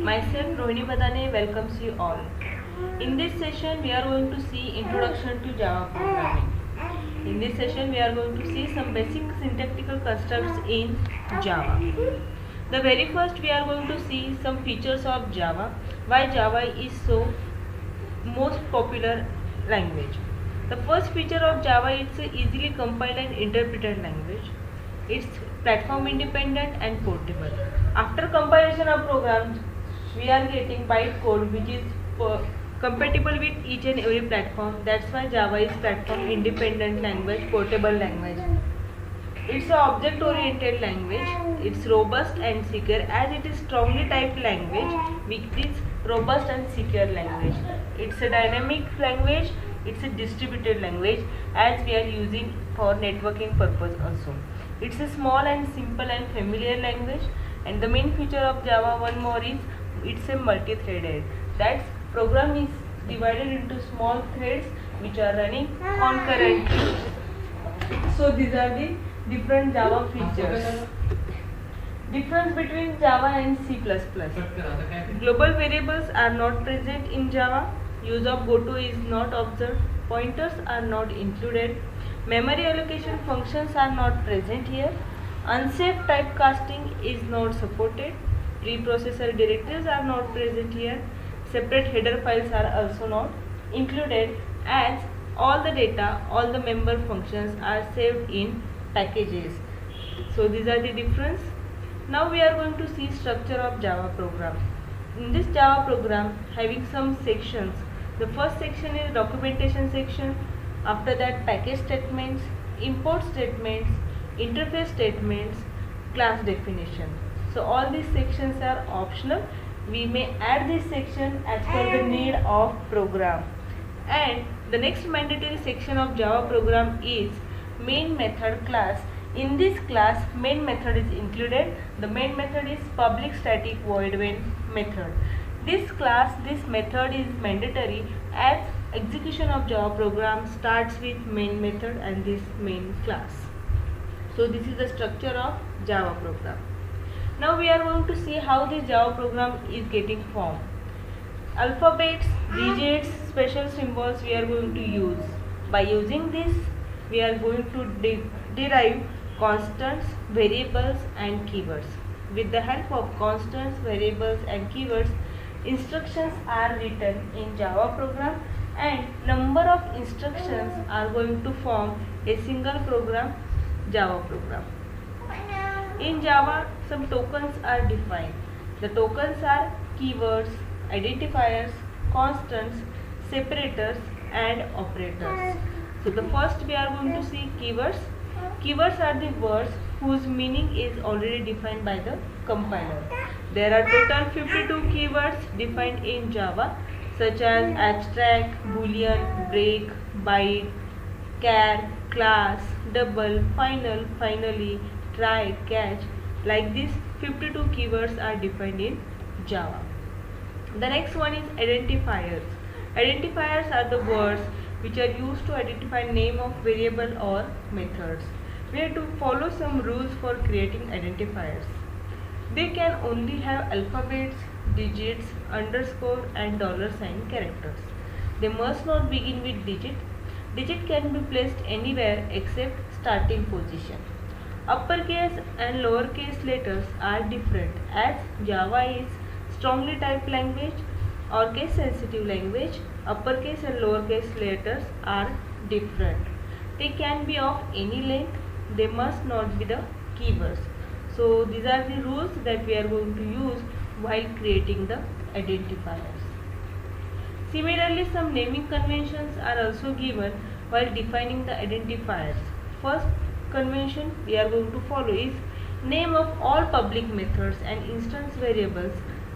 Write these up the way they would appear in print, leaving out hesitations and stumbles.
Myself Rohini Badane welcomes you all. In this session we are going to see introduction to Java programming. In this session we are going to see some basic syntactical constructs in Java. The very first we are going to see some features of Java, why Java is so most popular language. The first feature of Java is a easily compiled and interpreted language. It's platform independent and portable. After compilation of programs, we are getting bytecode which is compatible with each and every platform. That's why Java is platform independent language, portable language. It's an object oriented language. It's robust and secure as it is strongly typed language which is robust and secure language. It's a dynamic language. It's a distributed language as we are using for networking purpose also. It's a small and simple and familiar language, and the main feature of Java one more is it's a multi-threaded. That program is divided into small threads which are running concurrently. So these are the different Java features. Difference between Java and C++. Global variables are not present in Java. Use of goto is not observed. Pointers are not included. Memory allocation functions are not present here. Unsafe typecasting is not supported. Preprocessor directives are not present here. Separate header files are also not included, as all the data, all the member functions are saved in packages. So these are the difference. Now we are going to see structure of Java program. In this Java program having some sections. The first section is documentation section. After that package statements, import statements, interface statements, class definition. So all these sections are optional. We may add this section as per the need of program. And the next mandatory section of Java program is main method class. In this class main method is included. The main method is public static void main method. This class, this method is mandatory as execution of Java program starts with main method and this main class. So this is the structure of Java program. Now we are going to see how this Java program is getting formed. Alphabets, digits, special symbols we are going to use. By using this we are going to derive constants, variables and keywords. With the help of constants, variables and keywords, instructions are written in Java program, and number of instructions are going to form a single program, Java program. In Java, some tokens are defined. The tokens are keywords, identifiers, constants, separators and operators. So the first we are going to see keywords. Keywords are the words whose meaning is already defined by the compiler. There are total 52 keywords defined in Java, such as abstract, boolean, break, byte, char, class, double, final, finally, try, catch. Like this 52 keywords are defined in Java. The next one is identifiers. Identifiers are the words which are used to identify name of variable or methods. We have to follow some rules for creating identifiers. They can only have alphabets, digits, underscore and $sign characters. They must not begin with digit. Digit can be placed anywhere except starting position. Uppercase and lowercase letters are different as Java is strongly typed language or case sensitive language. Uppercase and lowercase letters are different. They can be of any length. They must not be the keywords. So these are the rules that we are going to use while creating the identifiers. Similarly, some naming conventions are also given while defining the identifiers. First convention we are going to follow is name of all public methods and instance variables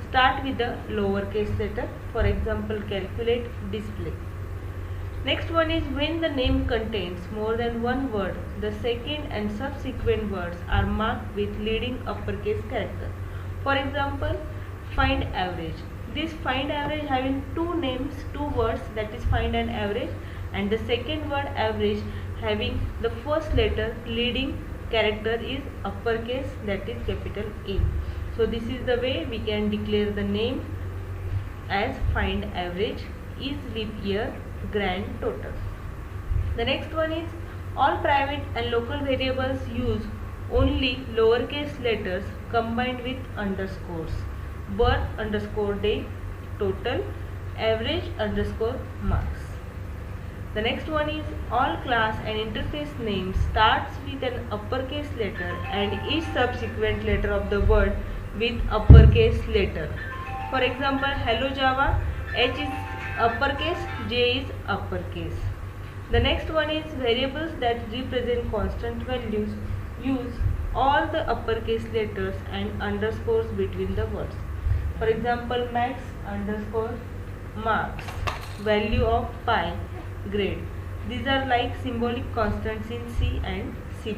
start with the lowercase letter. For example, calculate, display. Next one is when the name contains more than one word, the second and subsequent words are marked with leading uppercase character. For example, find average. This find average having two names, two words, that is find and average, and the second word average having the first letter leading character is uppercase, that is capital A. So this is the way we can declare the name as find average, is leap year, grand total. The next one is all private and local variables use only lowercase letters combined with underscores. Birth underscore day, total, average underscore marks. The next one is all class and interface names starts with an uppercase letter and each subsequent letter of the word with uppercase letter. For example, hello Java, H is uppercase, J is uppercase. The next one is variables that represent constant values use all the uppercase letters and underscores between the words. For example, max underscore marks, value of pi, grade. These are like symbolic constants in C and C++.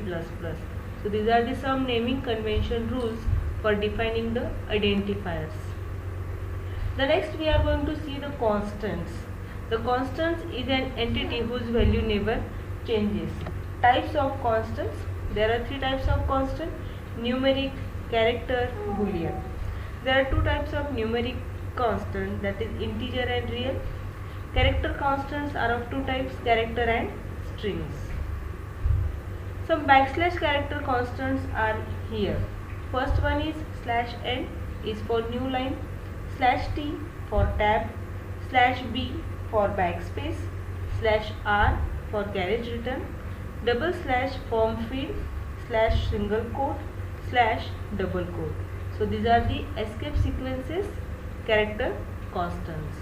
So these are the some naming convention rules for defining the identifiers. The next we are going to see the constants. The constants is an entity whose value never changes. Types of constants. There are three types of constant: numeric, character, boolean. There are two types of numeric constant, that is integer and real. Character constants are of two types, character and strings. Some backslash character constants are here. First one is /n is for new line, /t for tab, /b for backspace, /r for carriage return, // form field, /single quote, /double quote. So these are the escape sequences, character constants.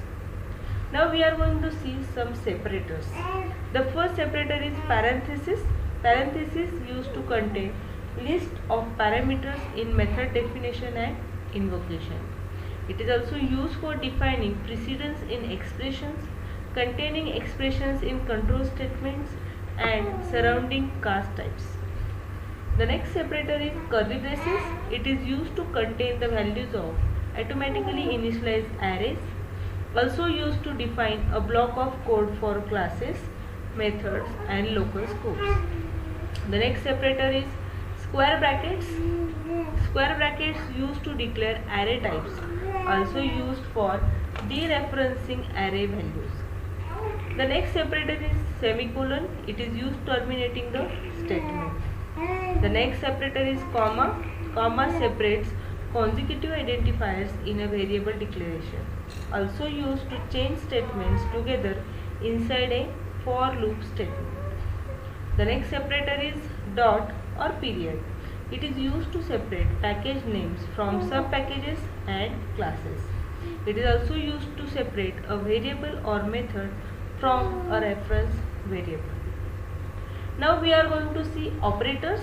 Now we are going to see some separators. The first separator is parenthesis. Parenthesis used to contain list of parameters in method definition and invocation. It is also used for defining precedence in expressions, containing expressions in control statements, and surrounding cast types. The next separator is curly braces. It is used to contain the values of automatically initialized arrays, also used to define a block of code for classes, methods, and local scopes. The next separator is square brackets. Square brackets used to declare array types, also used for dereferencing array values. The next separator is semicolon. It is used terminating the statement. The next separator is comma. Comma separates consecutive identifiers in a variable declaration, also used to change statements together inside a for loop statement. The next separator is dot or period. It is used to separate package names from sub-packages and classes. It is also used to separate a variable or method from a reference variable. Now we are going to see operators.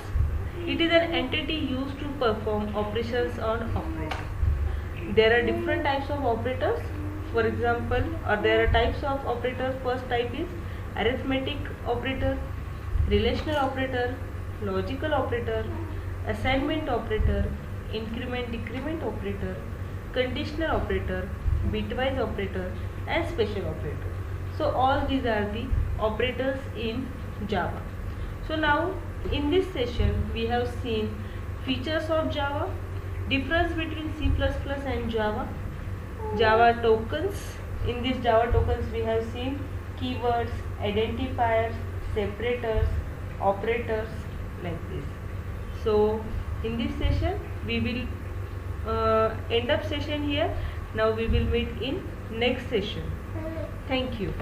It is an entity used to perform operations on operator. There are different types of operators. For example, there are types of operators. First type is arithmetic operator, relational operator, logical operator, assignment operator, increment decrement operator, conditional operator, bitwise operator, and special operator. So all these are the operators in Java. So now in this session we have seen features of Java, difference between C++ and Java, Java tokens. In these Java tokens we have seen keywords, identifiers, separators, operators, like this. So in this session we will end up session here. Now we will meet in next session. Thank you.